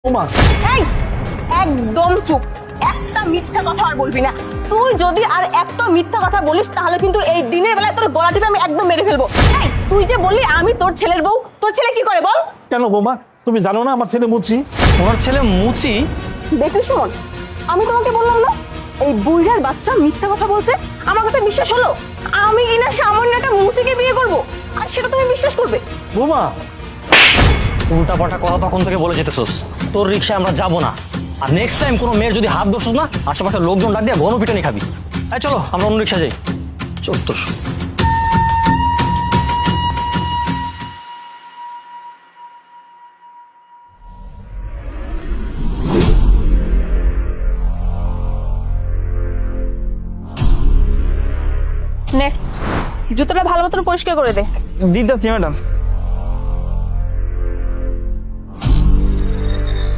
ওমা এই একদম চুপ, একটা মিথ্যা কথা আর বলবি না। তুই যদি আর একটা মিথ্যা কথা বলিস তাহলে কিন্তু এই দিনের বেলায় তোর গলা টিপে আমি একদম মেরে ফেলবো। এই তুই যে বললি আমি তোর ছেলের বউ, তোর ছেলে কি করে বল? কেন বৌমা তুমি জানো না আমার ছেলে মুচি? ওনার ছেলে মুচি? দেখি শোন, আমি তোমাকে বললাম না এই বুইড়ার বাচ্চা মিথ্যা কথা বলছে, আমার কথা বিশ্বাস হলো? আমি কিনা সামান্য একটা মুচিকে বিয়ে করব আর সেটা তুমি বিশ্বাস করবে? বৌমা উল্টা পাল্টা কথা তখন থেকে বলে যেতেছস, তোর রিক্সায় আমরা যাবো না। আর নেক্সট টাইম কোনো মেয়ের যদি হাত ধরছস না, আশেপাশের লোকজন ডাক দিয়ে ঘন পিটানি খাবি। এই চলো আমরা অন্য রিক্সা যাই। 1400। নে জুতোটা ভালো মতন পরিষ্কার করে দে। দিদাচ্ছি ম্যাডাম।